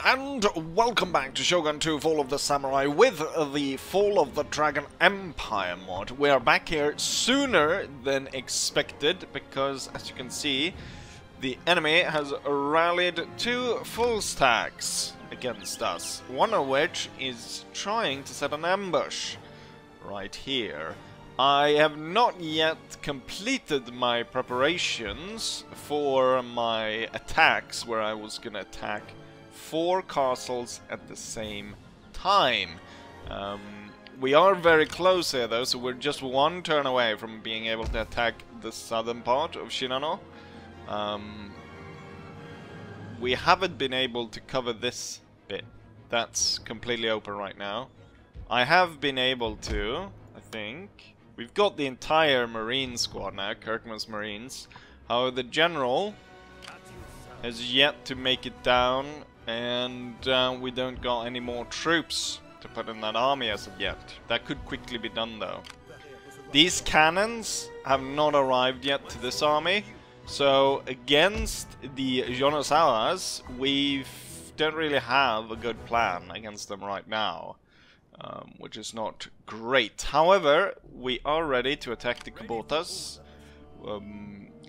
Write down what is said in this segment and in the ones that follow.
And welcome back to Shogun 2 Fall of the Samurai with the Fall of the Dragon Empire mod. We are back here sooner than expected because, as you can see, the enemy has rallied 2 full stacks against us. One of which is trying to set an ambush right here. I have not yet completed my preparations for my attacks where I was gonna attack 4 castles at the same time. We are very close here though, so we're just 1 turn away from being able to attack the southern part of Shinano. We haven't been able to cover this bit. That's completely open right now. I have been able to, I think. We've got the entire Marine squad now, Kirkman's Marines. However, the General has yet to make it down, and we don't got any more troops to put in that army as of yet. That could quickly be done though. These cannons have not arrived yet to this army, so against the Yonosawas, we don't really have a good plan against them right now. Which is not great. However, we are ready to attack the Kubotas.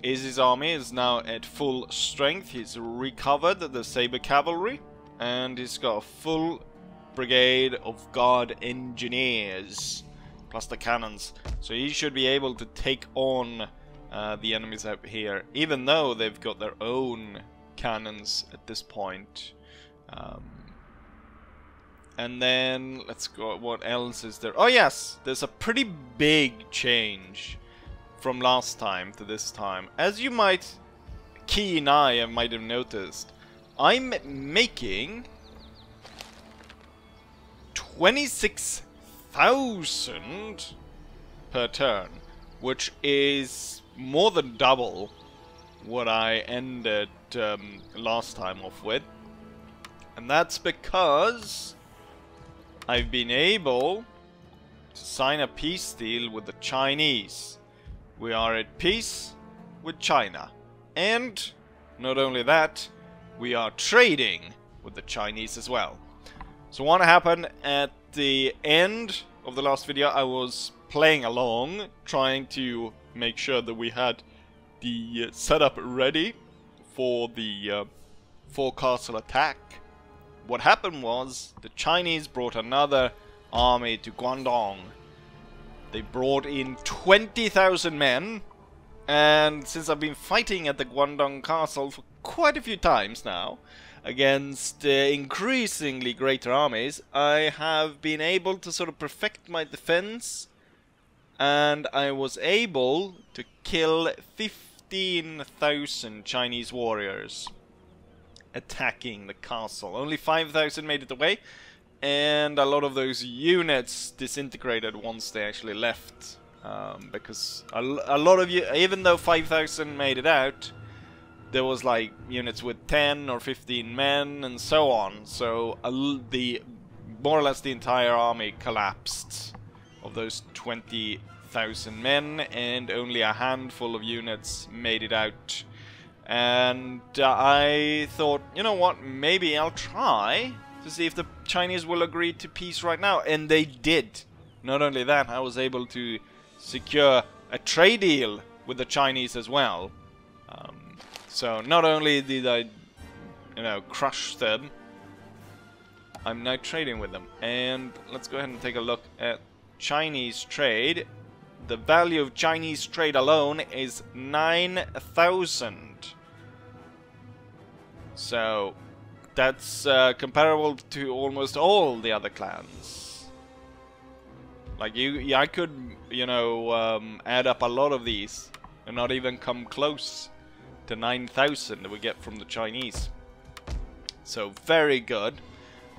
Izzy's army is now at full strength. He's recovered the Saber Cavalry, and he's got a full brigade of Guard Engineers, plus the cannons. So he should be able to take on the enemies out here, even though they've got their own cannons at this point. And then, let's go, what else is there? Oh yes, there's a pretty big change from last time to this time. As you might, keen eye might have noticed, I'm making 26,000 per turn, which is more than double what I ended last time off with. And that's because I've been able to sign a peace deal with the Chinese. We are at peace with China. And not only that, we are trading with the Chinese as well. So what happened at the end of the last video, I was playing along, trying to make sure that we had the setup ready for the 4-castle attack. What happened was, the Chinese brought another army to Guangdong. They brought in 20,000 men, and since I've been fighting at the Guangdong castle for quite a few times now, against increasingly greater armies, I have been able to sort of perfect my defense, and I was able to kill 15,000 Chinese warriors attacking the castle. Only 5,000 made it away, and a lot of those units disintegrated once they actually left, because a lot of you, even though 5,000 made it out, there was like units with 10 or 15 men and so on, so more or less the entire army collapsed of those 20,000 men, and only a handful of units made it out. And I thought, you know what, maybe I'll try to see if the Chinese will agree to peace right now. And they did. Not only that, I was able to secure a trade deal with the Chinese as well. So not only did I, crush them, I'm now trading with them. And let's go ahead and take a look at Chinese trade. The value of Chinese trade alone is 9,000. So that's comparable to almost all the other clans. Like I could, add up a lot of these and not even come close to 9,000 that we get from the Chinese. So very good.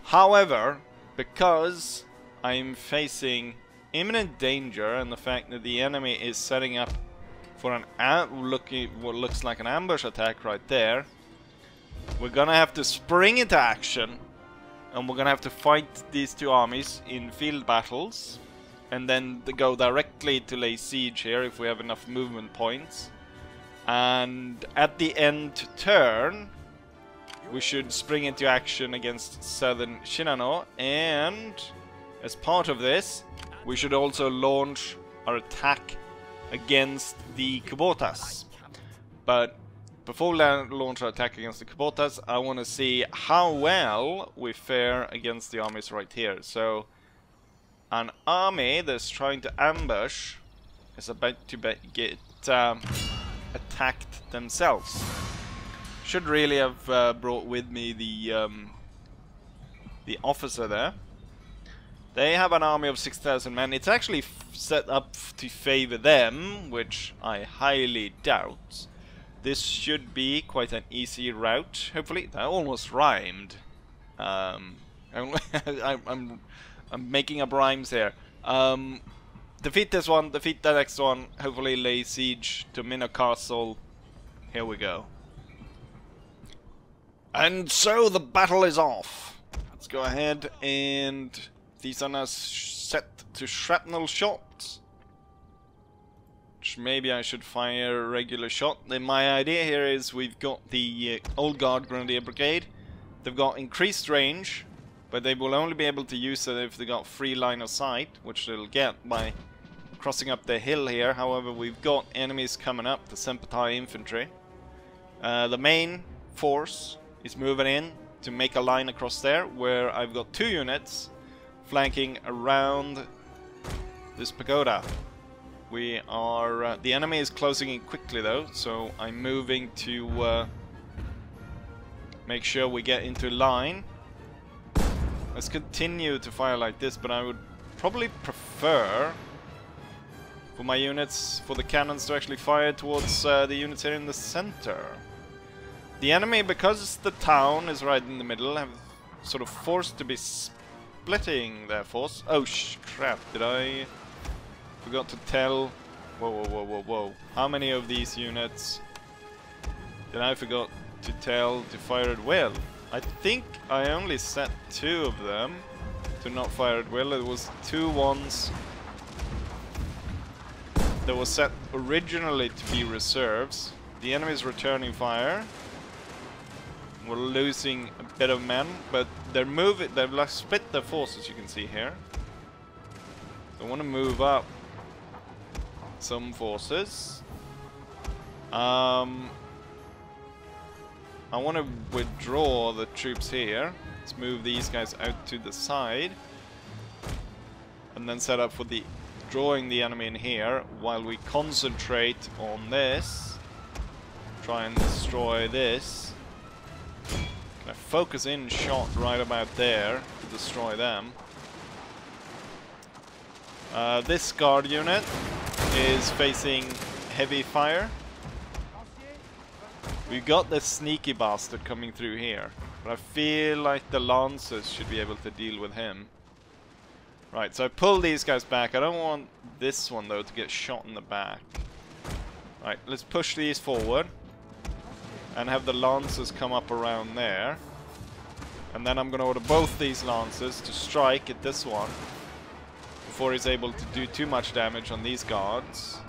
However, because I'm facing imminent danger and the fact that the enemy is setting up for what looks like an ambush attack right there, we're gonna have to spring into action, and we're gonna have to fight these 2 armies in field battles, and then go directly to lay siege here if we have enough movement points. And at the end turn, we should spring into action against southern Shinano, and as part of this, we should also launch our attack against the Kubotas. But before we launch our attack against the Kubotas, I want to see how well we fare against the armies right here. So, an army that's trying to ambush is about to get attacked themselves. Should really have brought with me the officer there. They have an army of 6,000 men. It's actually set up to favor them, which I highly doubt. This should be quite an easy route. Hopefully, that almost rhymed. I'm making up rhymes here. Defeat this one, defeat the next one. Hopefully, lay siege to Minna Castle. Here we go. And so the battle is off. Let's go ahead, and these are now set to shrapnel shots. Which maybe I should fire a regular shot. Then my idea here is we've got the Old Guard Grenadier Brigade. They've got increased range, but they will only be able to use it if they got free line of sight, which they'll get by crossing up the hill here. However, we've got enemies coming up, the Senpatai infantry. The main force is moving in to make a line across there, where I've got 2 units flanking around this pagoda. We are... the enemy is closing in quickly though, so I'm moving to make sure we get into line. Let's continue to fire like this, but I would probably prefer for my units, for the cannons to actually fire towards the units here in the center. The enemy, because the town is right in the middle, have sort of forced to be splitting their force. Oh crap, did I... Forgot to tell... Whoa. How many of these units did I forgot to tell to fire at will? I think I only set 2 of them to not fire at will. It was 2 ones that was set originally to be reserves. The enemy is returning fire. We're losing a bit of men, but they're moving. They've like split their forces, you can see here. So I want to move up some forces. I want to withdraw the troops here. Let's move these guys out to the side, and then set up for the drawing the enemy in here while we concentrate on this. Try and destroy this. Can I focus in shot right about there to destroy them? This guard unit is facing heavy fire. We've got this sneaky bastard coming through here, but I feel like the Lancers should be able to deal with him. Right, so I pull these guys back. I don't want this one though to get shot in the back. Right, let's push these forward and have the Lancers come up around there. And then I'm gonna order both these Lancers to strike at this one before he's able to do too much damage on these guards.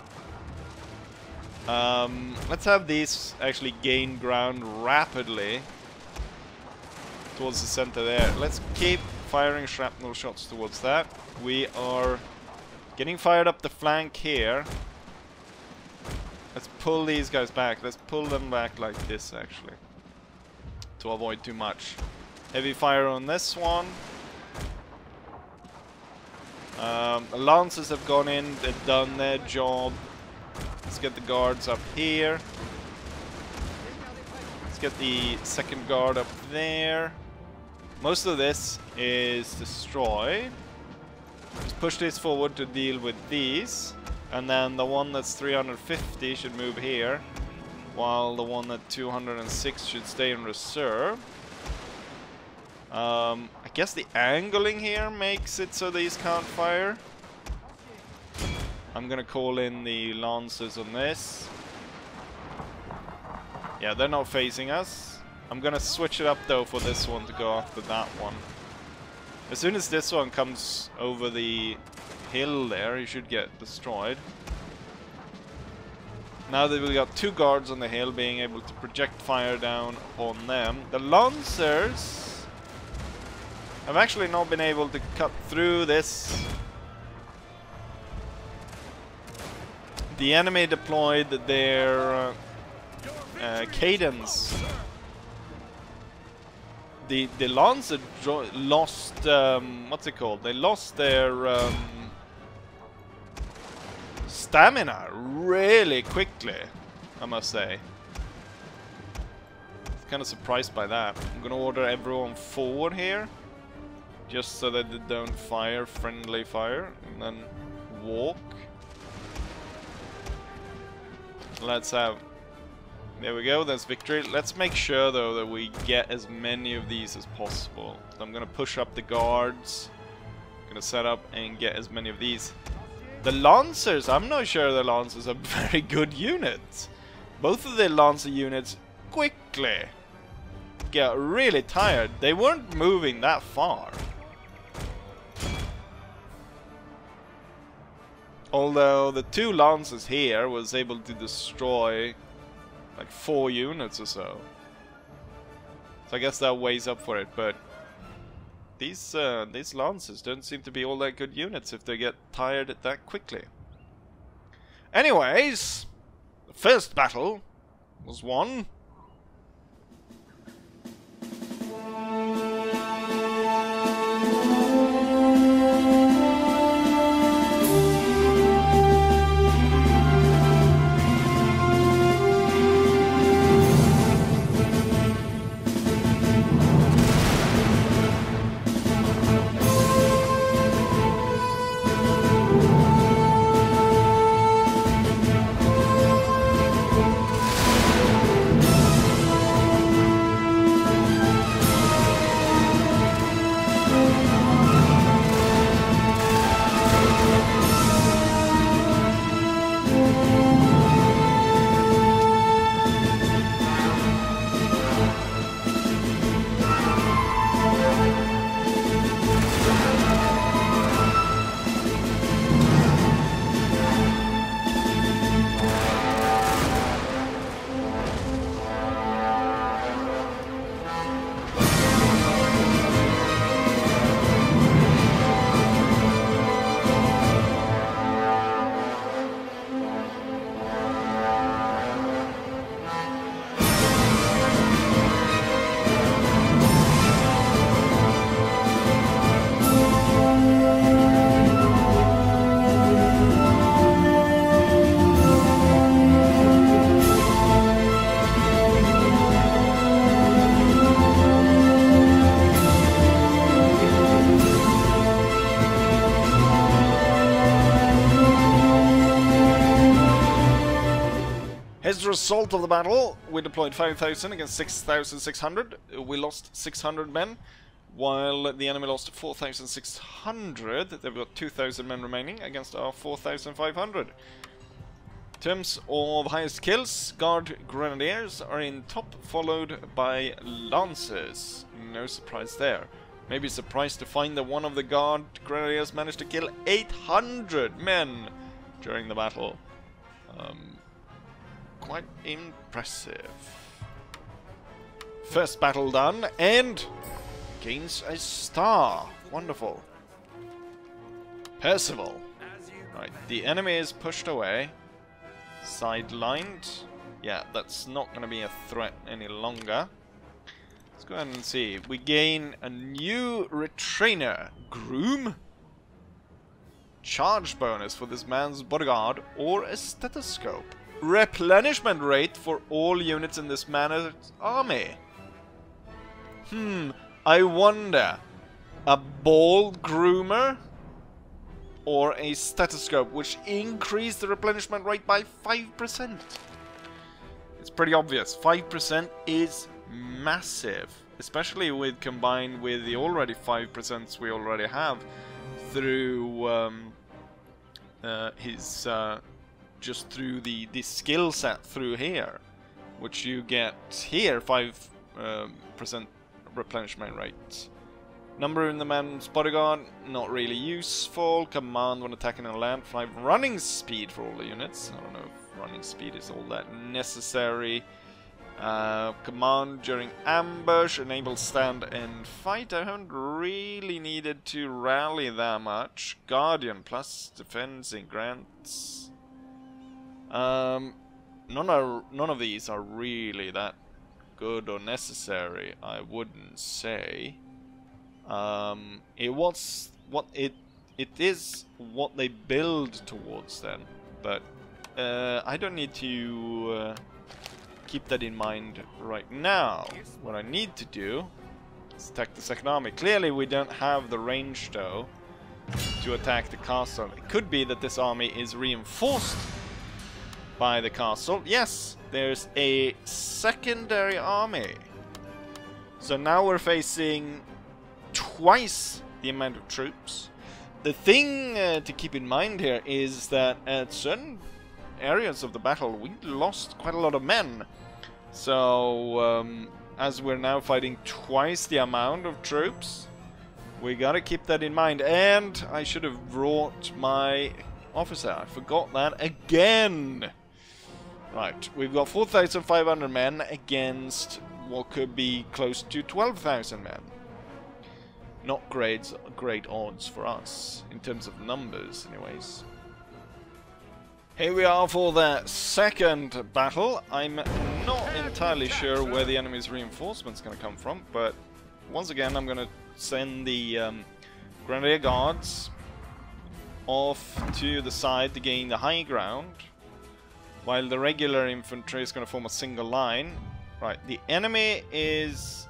Let's have these actually gain ground rapidly towards the center there. Let's keep firing shrapnel shots towards that. We are getting fired up the flank here. Let's pull these guys back. Let's pull them back like this actually, to avoid too much. Heavy fire on this one. The Lancers have gone in, they've done their job. Let's get the guards up here. Let's get the second guard up there. Most of this is destroyed. Let's push this forward to deal with these. And then the one that's 350 should move here, while the one at 206 should stay in reserve. I guess the angling here makes it so these can't fire. I'm gonna call in the Lancers on this. Yeah, they're not facing us. I'm gonna switch it up though for this one to go after that one. As soon as this one comes over the hill there, he should get destroyed. Now that we got 2 guards on the hill, being able to project fire down on them. The Lancers have actually not been able to cut through this. The enemy deployed their cadence. The Lancer lost, what's it called? They lost their stamina really quickly, I must say. Kind of surprised by that. I'm gonna order everyone forward here, just so that they don't fire friendly fire, and then walk. Let's have... There we go, that's victory. Let's make sure though that we get as many of these as possible. So I'm gonna push up the guards. Gonna set up and get as many of these. The Lancers, I'm not sure the Lancers are very good units. Both of the Lancer units quickly get really tired. They weren't moving that far. Although the 2 Lancers here was able to destroy like 4 units or so. So I guess that weighs up for it, but these Lancers don't seem to be all that good units if they get tired that quickly. Anyways, the first battle was won. As a result of the battle, we deployed 5,000 against 6,600. We lost 600 men, while the enemy lost 4,600. They've got 2,000 men remaining against our 4,500. In terms of highest kills, Guard Grenadiers are in top, followed by Lancers. No surprise there. Maybe surprised to find that one of the Guard Grenadiers managed to kill 800 men during the battle. Quite impressive. First battle done, and gains a star. Wonderful. Percival. Right, the enemy is pushed away. Sidelined. Yeah, that's not going to be a threat any longer. Let's go ahead and see. We gain a new retrainer. Groom. Charge bonus for this man's bodyguard, or a stethoscope. Replenishment rate for all units in this man's army. I wonder. A ball groomer or a stethoscope, which increase the replenishment rate by 5%. It's pretty obvious. 5% is massive, especially with combined with the already 5% we already have through his just through the skill set through here, which you get here 5% replenishment rate. Number in the man's bodyguard, not really useful. Command when attacking on land. 5 running speed for all the units. I don't know if running speed is all that necessary. Command during ambush, enable stand and fight. I haven't really needed to rally that much. Guardian plus defense and grants. None of these are really that good or necessary, I wouldn't say. It is what they build towards then, but I don't need to keep that in mind right now. What I need to do is attack the second army. Clearly we don't have the range though to attack the castle. It could be that this army is reinforced by the castle. Yes, there's a secondary army. So now we're facing twice the amount of troops. The thing to keep in mind here is that at certain areas of the battle we lost quite a lot of men. So as we're now fighting twice the amount of troops, we gotta keep that in mind. And I should have brought my officer. I forgot that again. Right, we've got 4,500 men against what could be close to 12,000 men. Not great odds for us, in terms of numbers anyways. Here we are for the second battle. I'm not entirely sure where the enemy's reinforcement's going to come from, but once again I'm going to send the Grenadier Guards off to the side to gain the high ground, while the regular infantry is going to form a single line. Right, the enemy is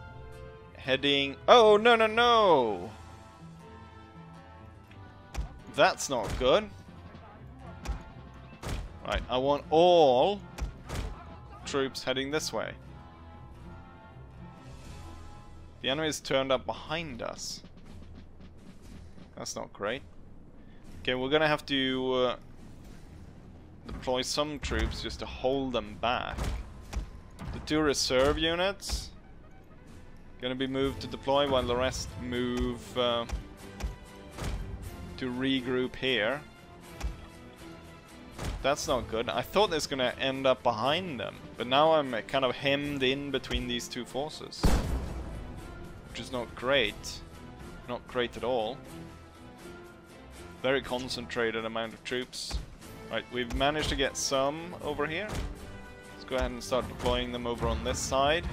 heading... Oh, no, no, no! That's not good. Right, I want all troops heading this way. The enemy is turned up behind us. That's not great. Okay, we're gonna have to deploy some troops just to hold them back. The 2 reserve units gonna be moved to deploy while the rest move to regroup here. That's not good. I thought this was gonna end up behind them, but now I'm kind of hemmed in between these two forces, which is not great. Not great at all. Very concentrated amount of troops. Right, we've managed to get some over here. Let's go ahead and start deploying them over on this side.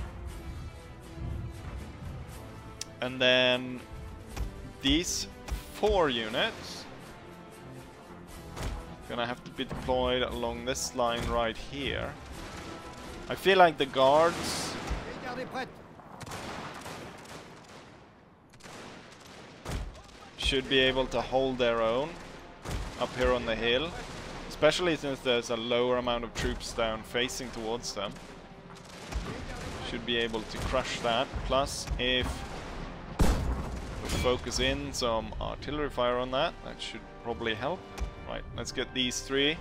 And then these 4 units gonna have to be deployed along this line right here. I feel like the guards should be able to hold their own up here on the hill, especially since there's a lower amount of troops down facing towards them. Should be able to crush that. Plus, if we focus in some artillery fire on that, that should probably help. Right, let's get these 3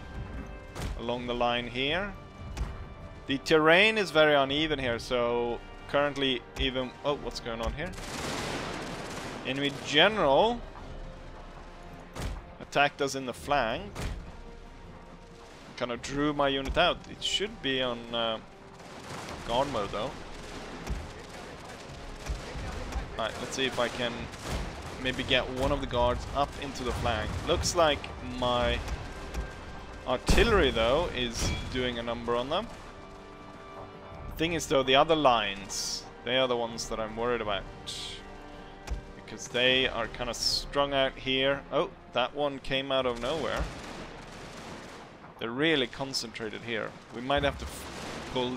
along the line here. The terrain is very uneven here, so currently even... Oh, what's going on here? Enemy general attacked us in the flank. Kind of drew my unit out. It should be on guard mode though. Alright, let's see if I can maybe get one of the guards up into the flank. Looks like my artillery though is doing a number on them. The thing is though, the other lines, they are the ones that I'm worried about, because they are kind of strung out here. Oh, that one came out of nowhere. They're really concentrated here. We might have to pull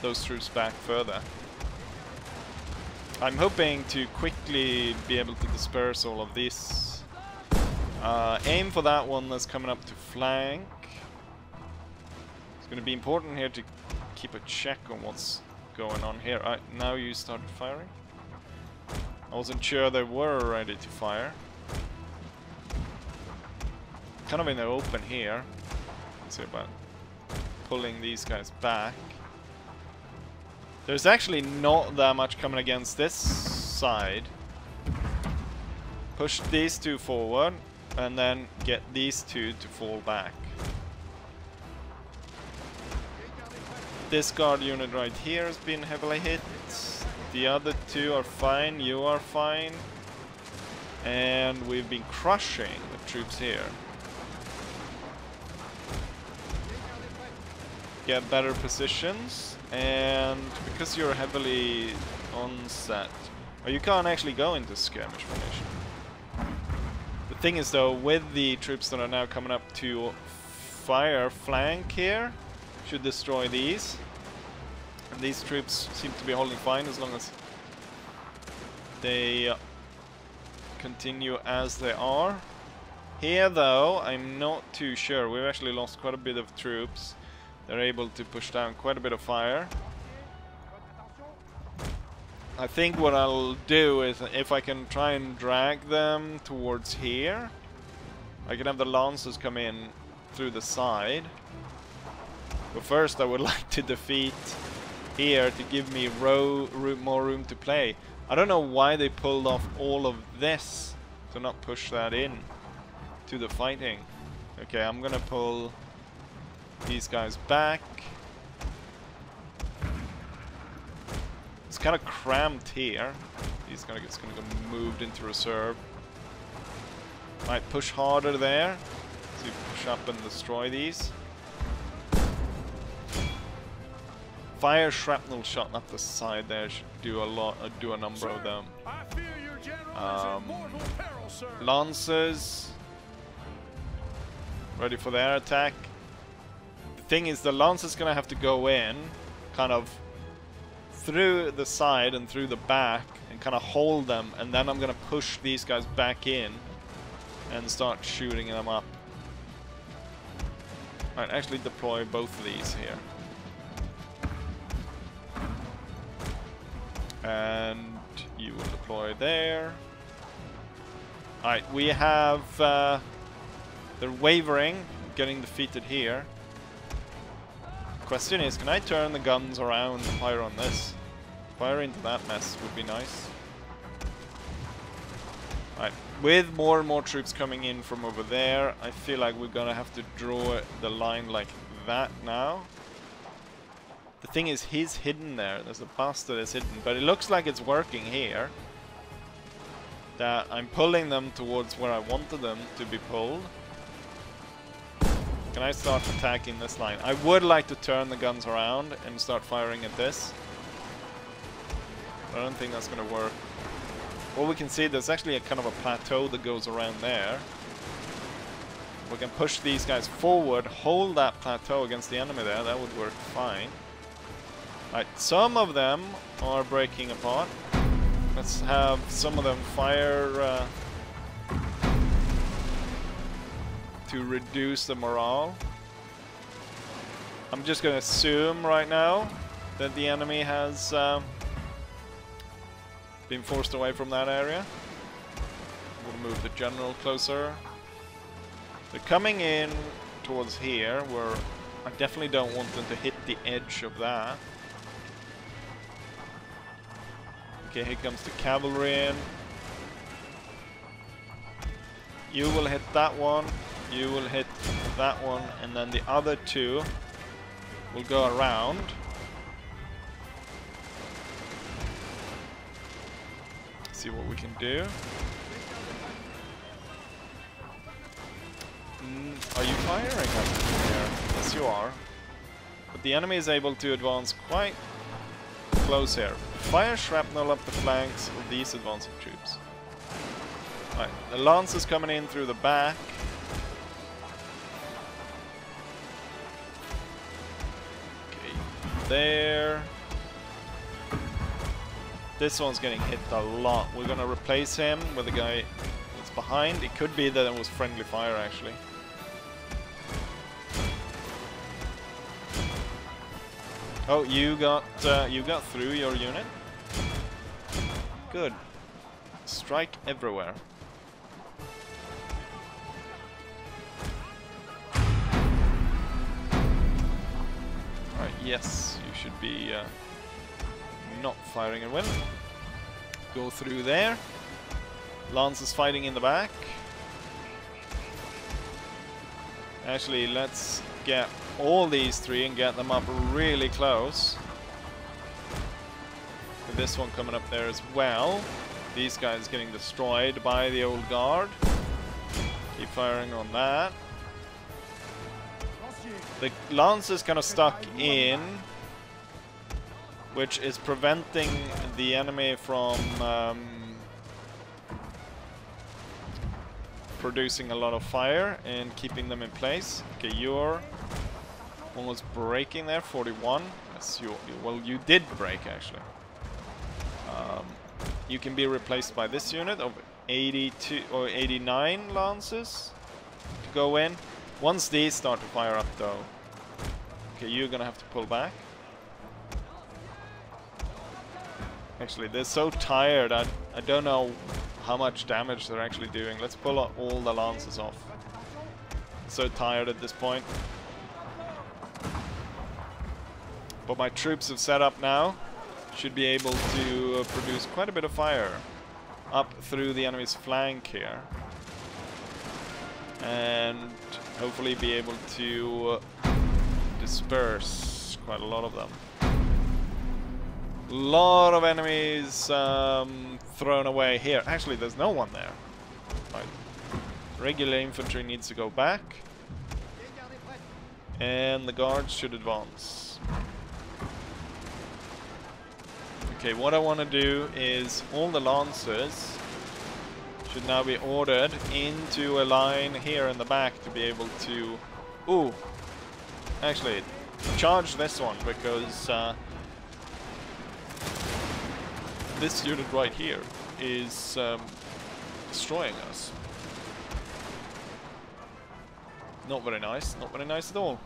those troops back further. I'm hoping to quickly be able to disperse all of this. Aim for that one that's coming up to flank. It's going to be important here to keep a check on what's going on here. Now you started firing. I wasn't sure they were ready to fire. Kind of in the open here. Let's see about pulling these guys back. There's actually not that much coming against this side. Push these two forward, and then get these two to fall back. This guard unit right here has been heavily hit. The other two are fine, you are fine. And we've been crushing the troops here. Get better positions, and because you're heavily onset, or you can't actually go into skirmish formation. The thing is though, with the troops that are now coming up to fire flank here, should destroy these. And these troops seem to be holding fine as long as they continue as they are. Here though, I'm not too sure. We've actually lost quite a bit of troops. They're able to push down quite a bit of fire. I think what I'll do is, if I can try and drag them towards here, I can have the lancers come in through the side. But first I would like to defeat here to give me more room to play. I don't know why they pulled off all of this to not push that in to the fighting. Okay, I'm gonna pull these guys back. It's kind of cramped here. He's gonna get moved into reserve. Might push harder there. So you push up and destroy these. Fire shrapnel shot up the side there should do a number of them. Lancers ready for their attack. The thing is, the Lancer's gonna have to go in kind of through the side and through the back and kind of hold them, and then I'm gonna push these guys back in and start shooting them up. Alright, actually deploy both of these here. And you will deploy there. Alright, we have they're wavering, getting defeated here. Question is, can I turn the guns around and fire on this? Fire into that mess would be nice. Alright, with more and more troops coming in from over there, I feel like we're gonna have to draw the line like that now. The thing is, he's hidden there. There's a bastard that's hidden, but it looks like it's working here. That I'm pulling them towards where I wanted them to be pulled. Can I start attacking this line? I would like to turn the guns around and start firing at this. But I don't think that's going to work. Well, we can see there's actually a kind of a plateau that goes around there. We can push these guys forward, hold that plateau against the enemy there. That would work fine. Right, some of them are breaking apart. Let's have some of them fire to reduce the morale. I'm just going to assume right now that the enemy has been forced away from that area. We'll move the general closer. They're coming in towards here, where I definitely don't want them to hit the edge of that. Okay, here comes the cavalry in. You will hit that one, you will hit that one, and then the other two will go around. See what we can do. Are you firing up here? Yes, you are. But the enemy is able to advance quite close here. Fire shrapnel up the flanks of these advancing troops. Right, the lance is coming in through the back. Okay, there. This one's getting hit a lot. We're gonna replace him with a guy that's behind. It could be that it was friendly fire actually. Oh, you got through your unit. Good. Strike everywhere. Alright, yes, you should be not firing and win. Go through there. Lance is fighting in the back. Actually, let's get all these three and get them up really close. With this one coming up there as well. These guys getting destroyed by the old guard. Keep firing on that. The lance is kind of stuck in, which is preventing the enemy from producing a lot of fire and keeping them in place. Okay, you're almost breaking there, 41. Yes, well, you did break actually. You can be replaced by this unit of 82 or 89 lances to go in. Once these start to fire up though, okay, you're gonna have to pull back. Actually, they're so tired, I don't know how much damage they're actually doing. Let's pull all the lances off. So tired at this point. But my troops have set up now. Should be able to produce quite a bit of fire up through the enemy's flank here. And hopefully be able to disperse quite a lot of them. A lot of enemies thrown away here. Actually, there's no one there. Right. Regular infantry needs to go back. And the guards should advance. Okay, what I want to do is all the lancers should now be ordered into a line here in the back to be able to... Ooh! Actually, charge this one because this unit right here is destroying us. Not very nice, not very nice at all.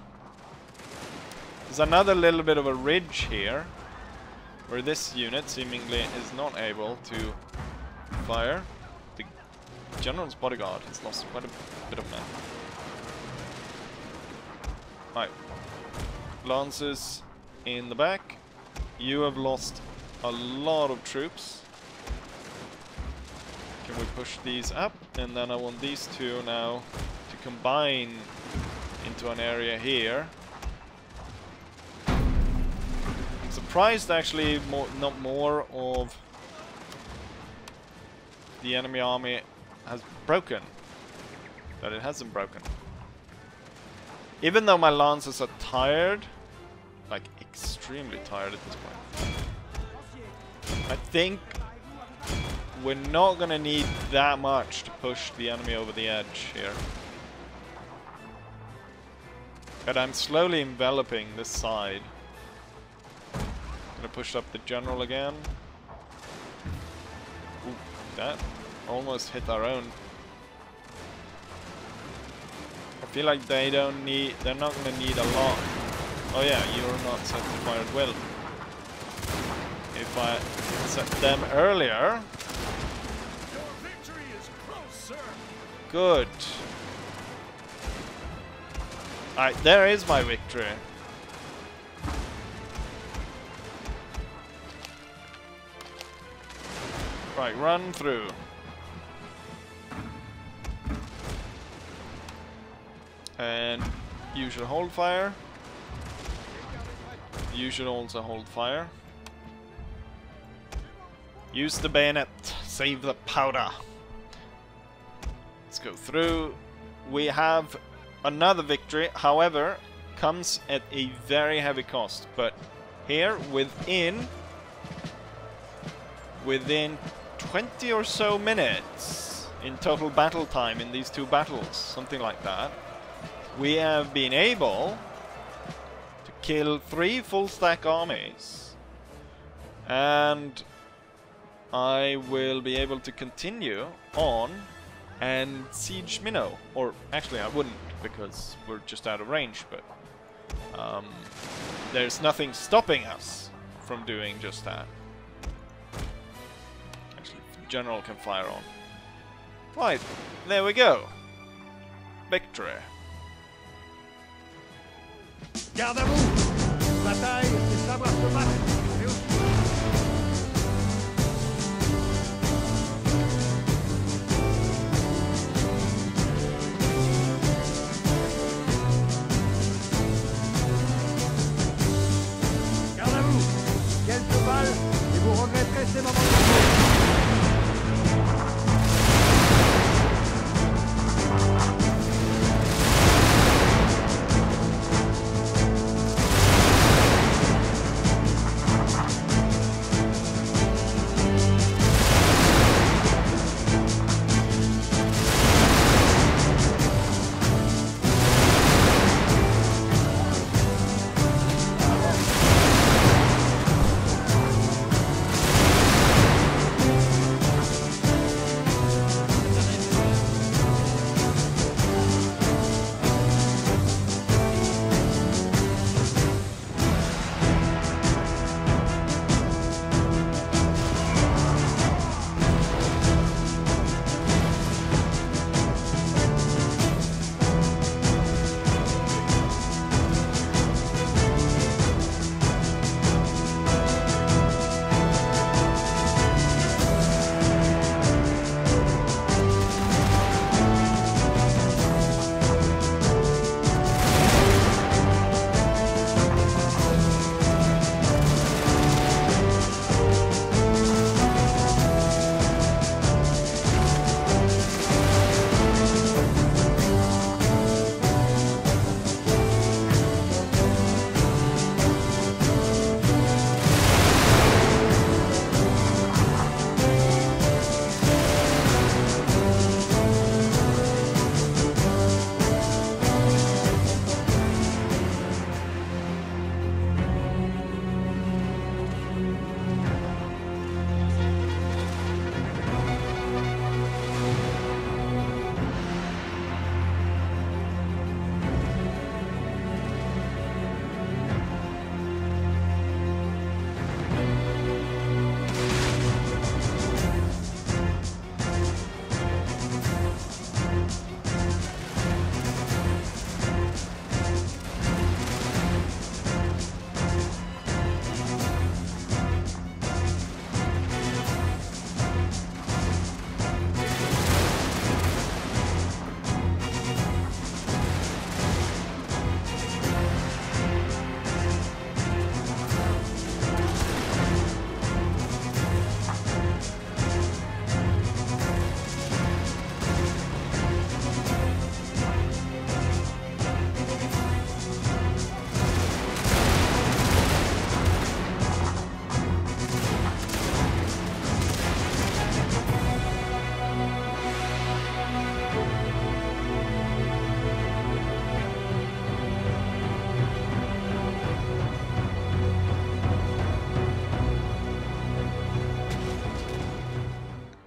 There's another little bit of a ridge here, where this unit seemingly is not able to fire. The general's bodyguard has lost quite a bit of men. Right. Lancers in the back. You have lost a lot of troops. Can we push these up? And then I want these two now to combine into an area here. Surprised actually not more of the enemy army has broken. That it hasn't broken. Even though my lancers are tired, like extremely tired at this point, I think we're not gonna need that much to push the enemy over the edge here. But I'm slowly enveloping this side. Gonna push up the general again. Ooh, that almost hit our own. I feel like they're not gonna need a lot. Oh yeah, you're not set to fire at will. If I set them earlier. Your victory is close, sir. Good. Alright, there is my victory. Right, run through. And you should hold fire. You should also hold fire. Use the bayonet. Save the powder. Let's go through. We have another victory. However, comes at a very heavy cost. But here, within 20 or so minutes in total battle time in these two battles, something like that, we have been able to kill 3 full stack armies, and I will be able to continue on and siege Minnow. Or actually I wouldn't, because we're just out of range, but there's nothing stopping us from doing just that. General can fire on. Right, there we go. Victory. Gardez-vous! Bataille, c'est savoir se battre.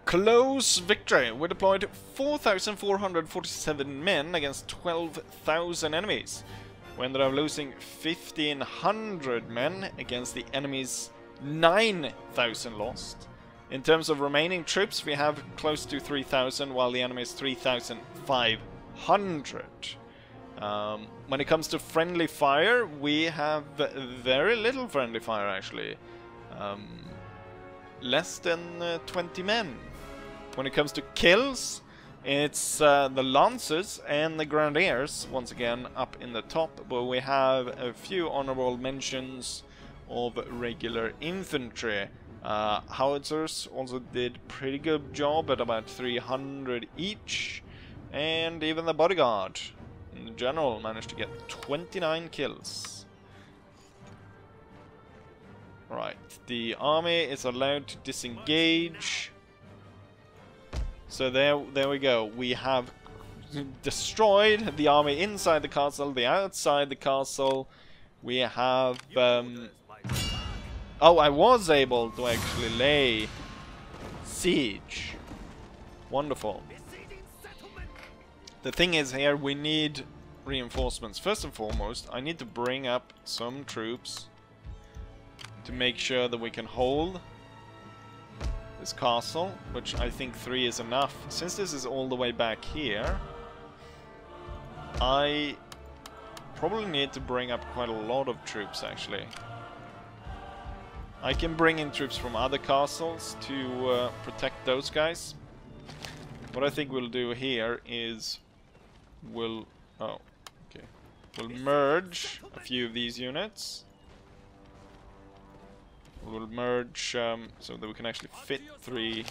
Close victory. We deployed 4,447 men against 12,000 enemies. We ended up losing 1,500 men against the enemy's 9,000 lost. In terms of remaining troops, we have close to 3,000, while the enemy is 3,500. When it comes to friendly fire, we have very little friendly fire, actually. Less than 20 men. When it comes to kills, it's the Lancers and the Grenadiers, once again, up in the top, but we have a few honorable mentions of regular infantry. Howitzers also did pretty good job at about 300 each, and even the bodyguard in general managed to get 29 kills. Right, the army is allowed to disengage. So there we go. We have destroyed the army inside the castle, the outside the castle. We have oh, I was able to actually lay siege. Wonderful. The thing is here, we need reinforcements. First and foremost, I need to bring up some troops to make sure that we can hold this castle, which I think 3 is enough. Since this is all the way back here, I probably need to bring up quite a lot of troops, actually. I can bring in troops from other castles to protect those guys. What I think we'll do here is we'll merge a few of these units. We'll merge so that we can actually fit 3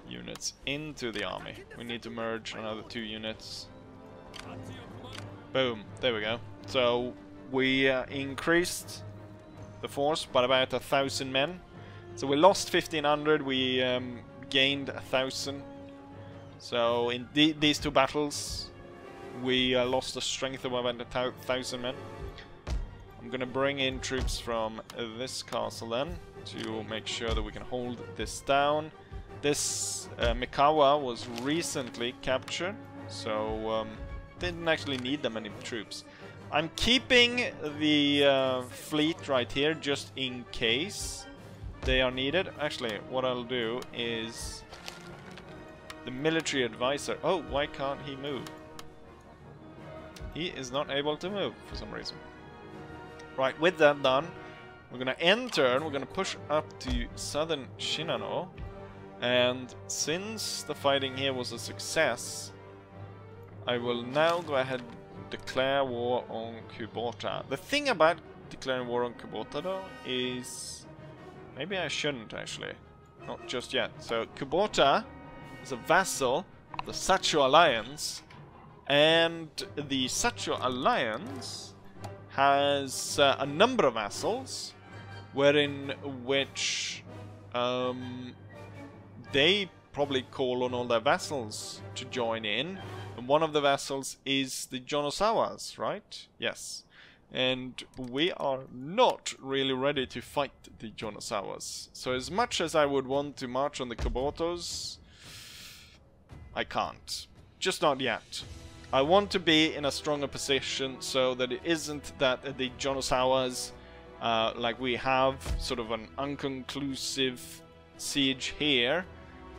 units into the army. We need to merge another 2 units. Boom, there we go. So we increased the force by about 1,000 men. So we lost 1,500, we gained 1,000. So in these 2 battles, we lost the strength of about 1,000 men. I'm gonna bring in troops from this castle then, to make sure that we can hold this down. This Mikawa was recently captured, so didn't actually need that many troops. I'm keeping the fleet right here just in case they are needed. Actually, what I'll do is the military advisor. Oh, why can't he move? He is not able to move for some reason. Right, with that done, we're gonna enter and we're gonna push up to southern Shinano. And since the fighting here was a success, I will now go ahead and declare war on Kubota. The thing about declaring war on Kubota, though, is maybe I shouldn't actually. Not just yet. So Kubota is a vassal of the Sacho Alliance, and the Sacho Alliance has a number of vassals, which they probably call on all their vassals to join in. And one of the vassals is the Jonosawas, right? Yes. And we are not really ready to fight the Jonosawas. So as much as I would want to march on the Kubotos, I can't. Just not yet. I want to be in a stronger position so that it isn't that the Jonosawas, like we have sort of an unconclusive siege here,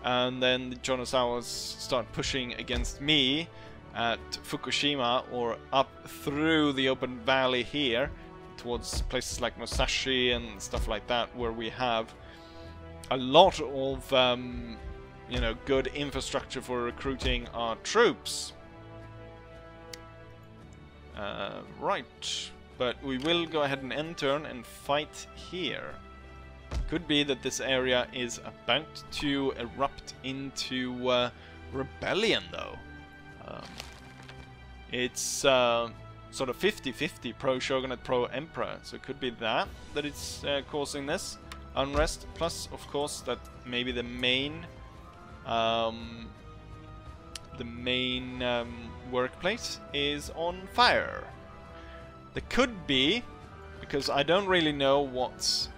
and then the Jonosawas start pushing against me at Fukushima or up through the open valley here towards places like Musashi and stuff like that, where we have a lot of you know, good infrastructure for recruiting our troops. Right, but we will go ahead and enter and fight here. Could be that this area is about to erupt into rebellion, though. It's sort of 50-50 pro-shogunate, pro-emperor, so it could be that it's causing this unrest. Plus, of course, that maybe the main workplace is on fire. There could be, because I don't really know what's...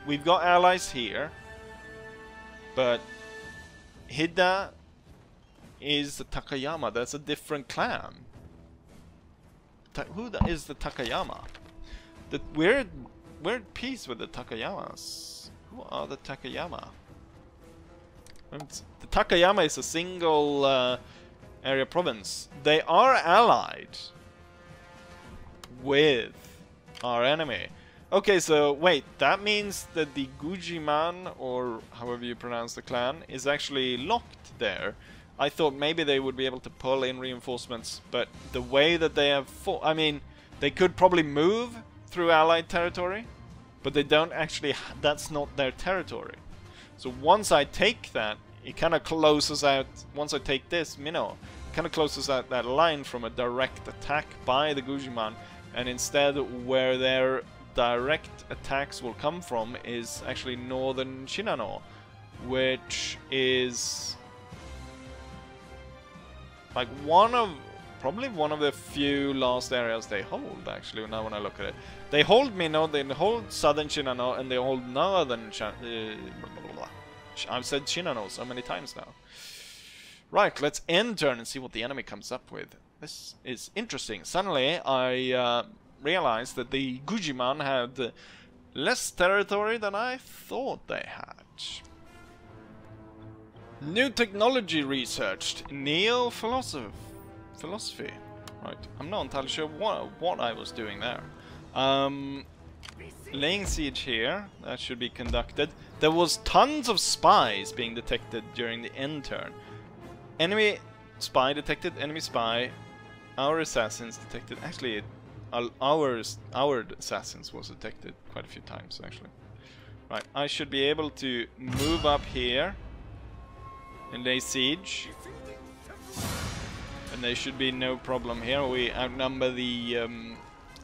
We've got allies here, but Hida is the Takayama. That's a different clan. Who is the Takayama? The weird piece with the Takayamas. Who are the Takayama? The Takayama is a single area province. They are allied with our enemy. Okay, so wait, that means that the Gujiman, or however you pronounce the clan, is actually locked there. I thought maybe they would be able to pull in reinforcements, but the way that they have fought, I mean, they could probably move through allied territory, but they don't actually, that's not their territory. So once I take that, it kind of closes out, once I take this, Minnow, it kind of closes out that line from a direct attack by the Gujiman, and instead where their direct attacks will come from is actually northern Shinano, which is like probably one of the few last areas they hold, actually, now when I look at it. They hold Minnow, they hold southern Shinano, and they hold northern I've said Shinano so many times now. Right, let's end turn and see what the enemy comes up with. This is interesting. Suddenly, I realized that the Gujiman had less territory than I thought they had. New technology researched. Neo-philosophy. Right, I'm not entirely sure what I was doing there. Laying siege here. That should be conducted. There was tons of spies being detected during the end turn. Enemy spy detected, enemy spy. Our assassins detected. Actually, our assassins was detected quite a few times, actually. Right, I should be able to move up here and lay siege. And there should be no problem here. We outnumber the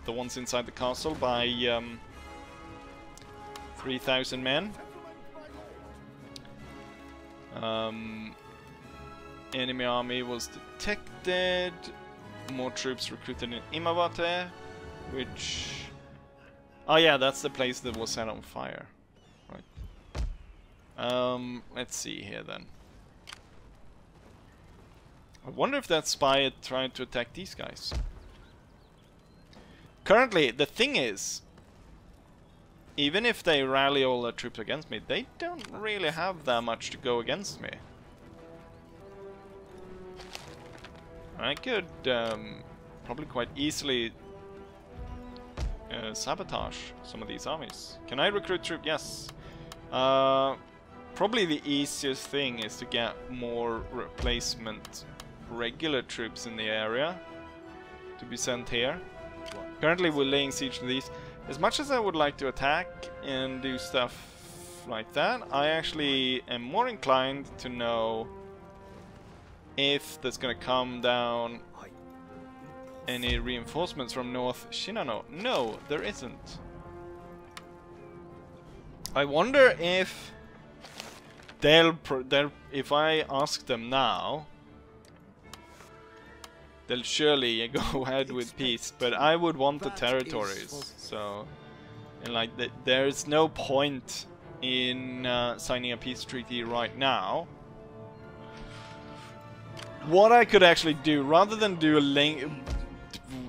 ones inside the castle by 3,000 men. Enemy army was detected. More troops recruited in Imawate, which... Oh yeah, that's the place that was set on fire. Right. Let's see here then. I wonder if that spy had tried to attack these guys. Currently, the thing is, even if they rally all their troops against me, they don't really have that much to go against me. I could probably quite easily sabotage some of these armies. Can I recruit troops? Yes. Probably the easiest thing is to get more replacement regular troops in the area to be sent here. Currently we're laying siege to these. As much as I would like to attack and do stuff like that, I actually am more inclined to know if there's gonna come down any reinforcements from North Shinano. No, there isn't. I wonder if if I ask them now, they'll surely go ahead with peace, but I would want the territories. So, and like, there's no point in signing a peace treaty right now. What I could actually do, rather than do a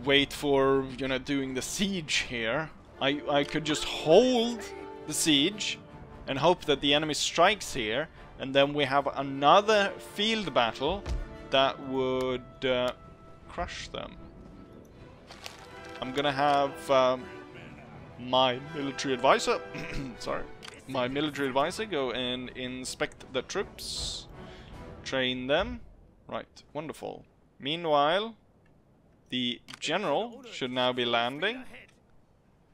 wait for, you know, doing the siege here, I could just hold the siege and hope that the enemy strikes here, and then we have another field battle that would crush them. I'm gonna have my military advisor, sorry, my military advisor go and inspect the troops, train them. Right, wonderful. Meanwhile, the general should now be landing.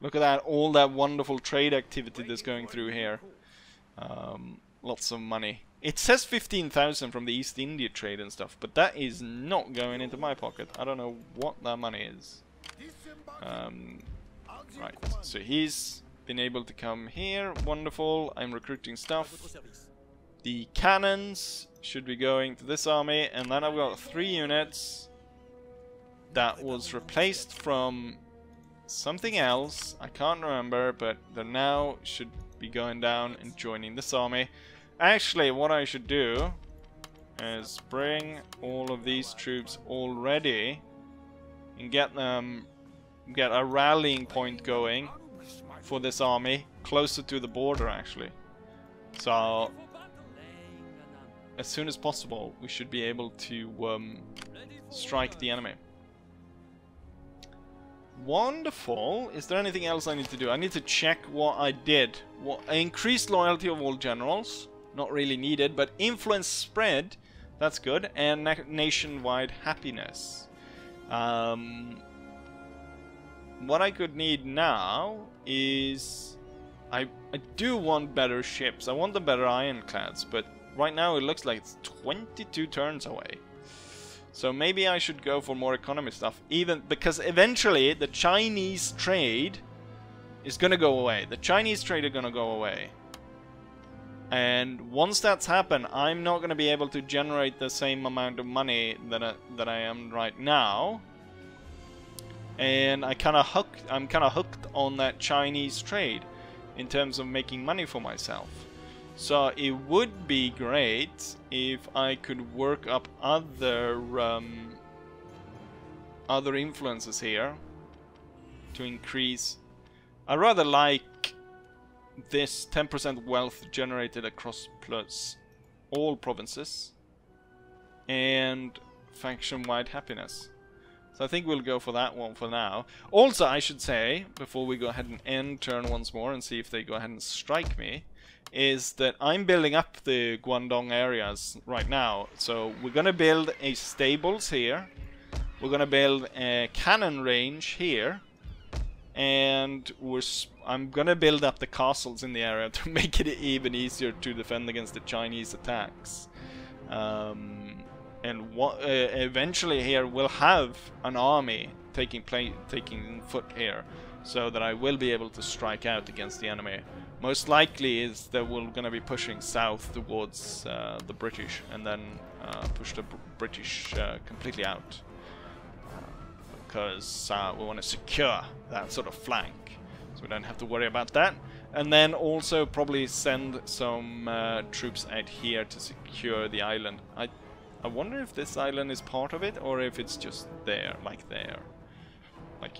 Look at that, all that wonderful trade activity that's going through here. Lots of money. It says 15,000 from the East India trade and stuff, but that is not going into my pocket. I don't know what that money is. Right, so he's been able to come here. Wonderful, I'm recruiting stuff. The cannons should be going to this army, and then I've got 3 units that was replaced from something else. I can't remember, but they now should be going down and joining this army. actually, what I should do is bring all of these troops already and get a rallying point going for this army closer to the border, actually. So as soon as possible, we should be able to strike the enemy. Wonderful. Is there anything else I need to do? I need to check what I did. I increased loyalty of all generals. Not really needed, but influence spread. That's good. And nationwide happiness. What I could need now is... I do want better ships. I want the better ironclads, but right now it looks like it's 22 turns away. So maybe I should go for more economy stuff, even because eventually the Chinese trade is gonna go away. The Chinese trade are gonna go away. And once that's happened, I'm not gonna be able to generate the same amount of money that I am right now. And I'm kinda hooked on that Chinese trade in terms of making money for myself. So it would be great if I could work up other influences here to increase. I rather like this 10% wealth generated across plus all provinces and faction-wide happiness. So I think we'll go for that one for now. Also, I should say, before we go ahead and end turn once more and see if they go ahead and strike me, is that I'm building up the Guangdong areas right now. So we're gonna build a stables here. We're gonna build a cannon range here. And I'm gonna build up the castles in the area to make it even easier to defend against the Chinese attacks. And eventually here we'll have an army taking foot here, so that I will be able to strike out against the enemy. Most likely is that we're going to be pushing south towards the British, and then push the British completely out, because we want to secure that sort of flank, so we don't have to worry about that. And then also probably send some troops out here to secure the island. I wonder if this island is part of it, or if it's just there, like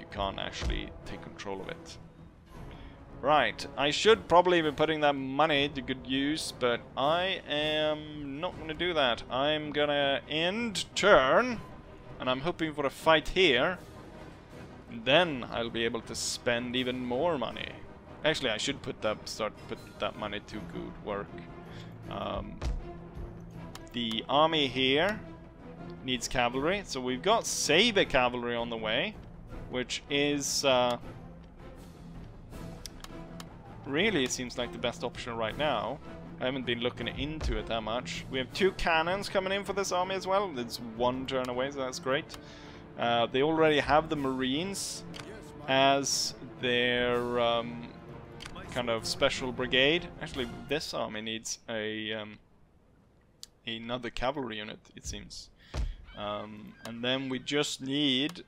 you can't actually take control of it. Right, I should probably be putting that money to good use, but I am not going to do that. I'm gonna end turn, and I'm hoping for a fight here. Then I'll be able to spend even more money. Actually, I should start put that money to good work. The army here needs cavalry, so we've got saber cavalry on the way, which is really, it seems like the best option right now. I haven't been looking into it that much. We have 2 cannons coming in for this army as well. It's 1 turn away, so that's great. They already have the Marines as their kind of special brigade. Actually, this army needs another cavalry unit, it seems. And then we just need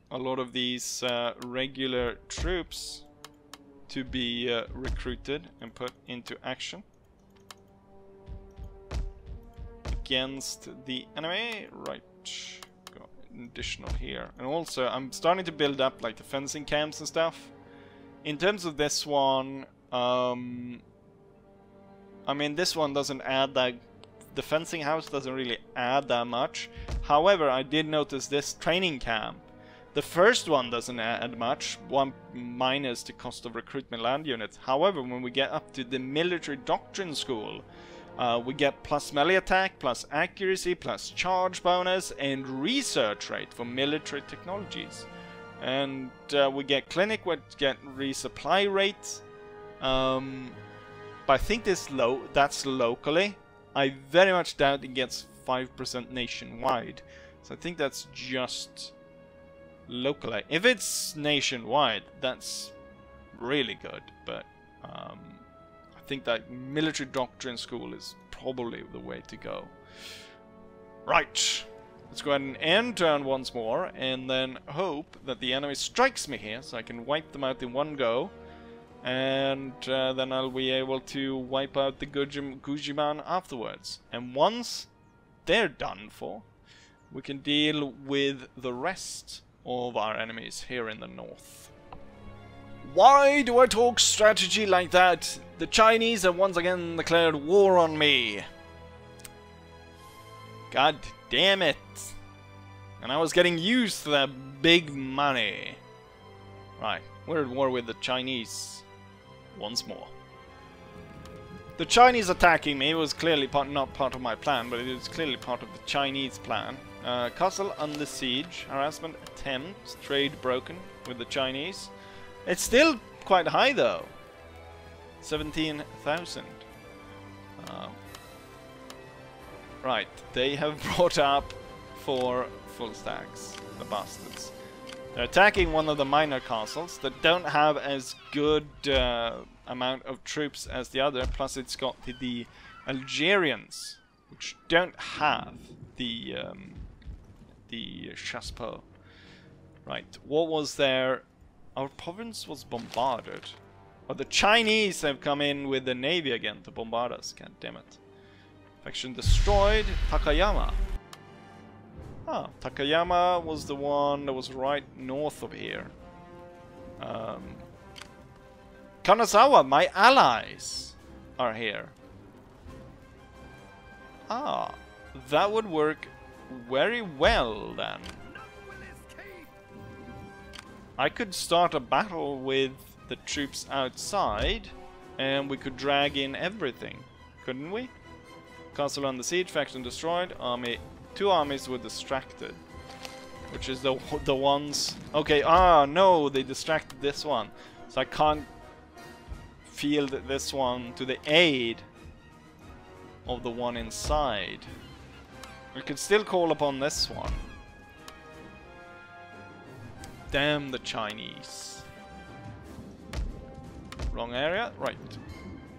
a lot of these regular troops to be recruited and put into action against the enemy. Right, got an additional here. And also I'm starting to build up like the fencing camps and stuff. In terms of this one, I mean, this one doesn't add that. The fencing house doesn't really add that much. However, I did notice this training camp. The first one doesn't add much, 1 minus the cost of recruitment land units. However, when we get up to the military doctrine school, we get plus melee attack, plus accuracy, plus charge bonus, and research rate for military technologies. And we get clinic, we get resupply rate. But I think that's locally. I very much doubt it gets 5% nationwide. So I think that's just locally. If it's nationwide, that's really good. But I think that military doctrine school is probably the way to go. Right. Let's go ahead and end turn once more, and then hope that the enemy strikes me here, so I can wipe them out in one go. and then I'll be able to wipe out the Gujiman afterwards. And once they're done for, we can deal with the rest of our enemies here in the north. Why do I talk strategy like that? The Chinese have once again declared war on me. God damn it. And I was getting used to that big money. Right, we're at war with the Chinese once more. The Chinese attacking me was clearly not part of my plan, but it was clearly part of the Chinese plan. Castle under siege, harassment attempt, trade broken with the Chinese. It's still quite high though. 17,000. Right, they have brought up 4 full stacks, the bastards. They're attacking one of the minor castles that don't have as good amount of troops as the other, plus it's got the Algerians, which don't have the chassepot. Right, what was there? Our province was bombarded. Oh, the Chinese have come in with the navy again to bombard us, god damn it. Faction destroyed, Takayama. Ah, Takayama was the one that was right north of here. Kanazawa, my allies, are here. Ah, that would work very well then. I could start a battle with the troops outside, and we could drag in everything, couldn't we? Castle under siege, faction destroyed, army. 2 armies were distracted, which is the ones. Okay, no, they distracted this one, so I can't field this one to the aid of the one inside. We could still call upon this one. Damn the Chinese. Wrong area, right.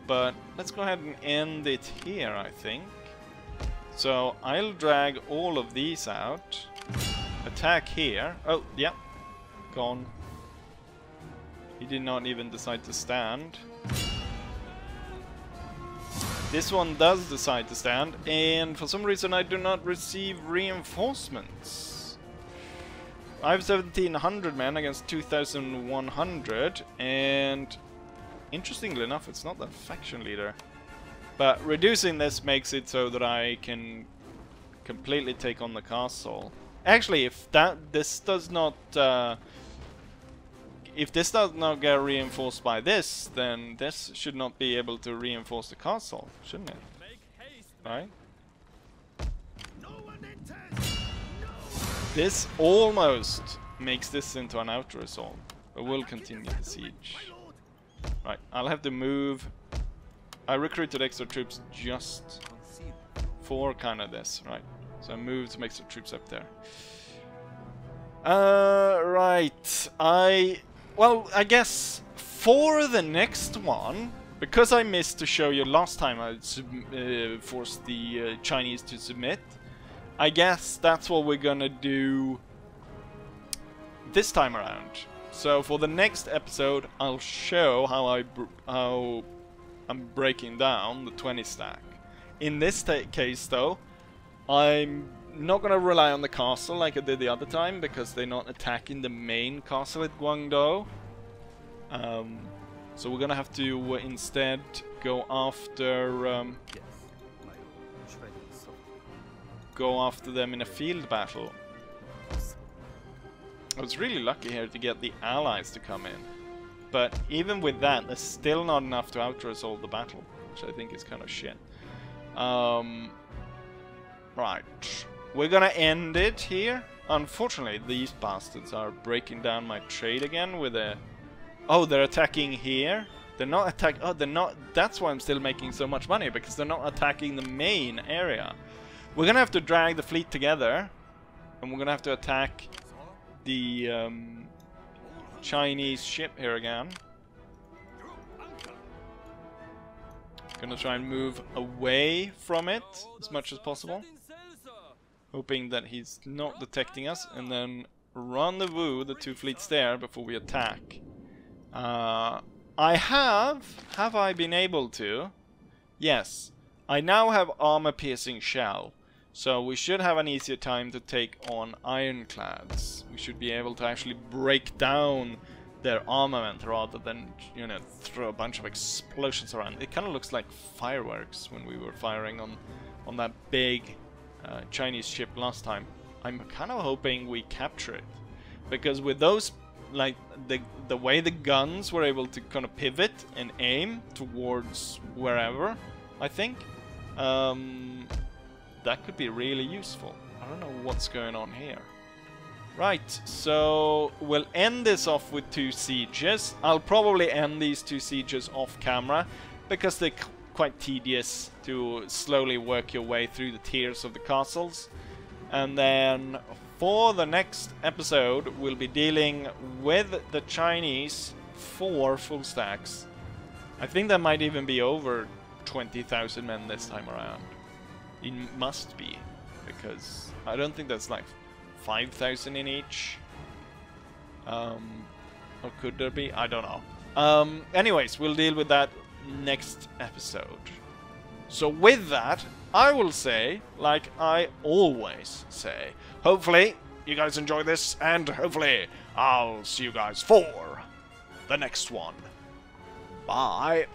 But let's go ahead and end it here, I think. So I'll drag all of these out. Attack here. Oh, yeah. Gone. He did not even decide to stand. This one does decide to stand, and for some reason I do not receive reinforcements. I have 1,700 men against 2,100, and interestingly enough, it's not the faction leader. But reducing this makes it so that I can completely take on the castle. Actually, if this does not get reinforced by this, then this should not be able to reinforce the castle, shouldn't it? Right? This almost makes this into an outer assault, but we'll continue the siege. Right, I'll have to move. I recruited extra troops just for kind of this, right? So I moved some extra troops up there. Right. Well, I guess for the next one, because I missed to show you last time I forced the Chinese to submit, I guess that's what we're gonna do this time around. So for the next episode, I'll show how I'm breaking down the 20 stack. In this case though, I'm not gonna rely on the castle like I did the other time, because they're not attacking the main castle at Guangdou. So we're gonna have to instead go after them in a field battle. I was really lucky here to get the allies to come in, but even with that, there's still not enough to out-resolve the battle, which I think is kind of shit. Right, we're gonna end it here. Unfortunately, these bastards are breaking down my trade again with a... Oh, they're attacking here. They're not attacking... Oh, they're not... That's why I'm still making so much money, because they're not attacking the main area. We're gonna have to drag the fleet together, and we're gonna have to attack the Chinese ship here again. Gonna try and move away from it as much as possible, hoping that he's not detecting us, and then rendezvous the 2 fleets there before we attack. I have I been able to? Yes. I now have armor-piercing shell. So we should have an easier time to take on ironclads. We should be able to actually break down their armament rather than, you know, throw a bunch of explosions around. It kind of looks like fireworks when we were firing on that big Chinese ship last time. I'm kind of hoping we capture it, because with those, like the way the guns were able to kind of pivot and aim towards wherever, I think that could be really useful. I don't know what's going on here. Right, so we'll end this off with 2 sieges. I'll probably end these 2 sieges off camera, because they're quite tedious to slowly work your way through the tiers of the castles. And then for the next episode, we'll be dealing with the Chinese 4 full stacks. I think there might even be over 20,000 men this time around. It must be, because I don't think that's like 5,000 in each. Or could there be? I don't know. Anyways, we'll deal with that next episode. So with that, I will say, like I always say, hopefully you guys enjoy this, and hopefully I'll see you guys for the next one. Bye.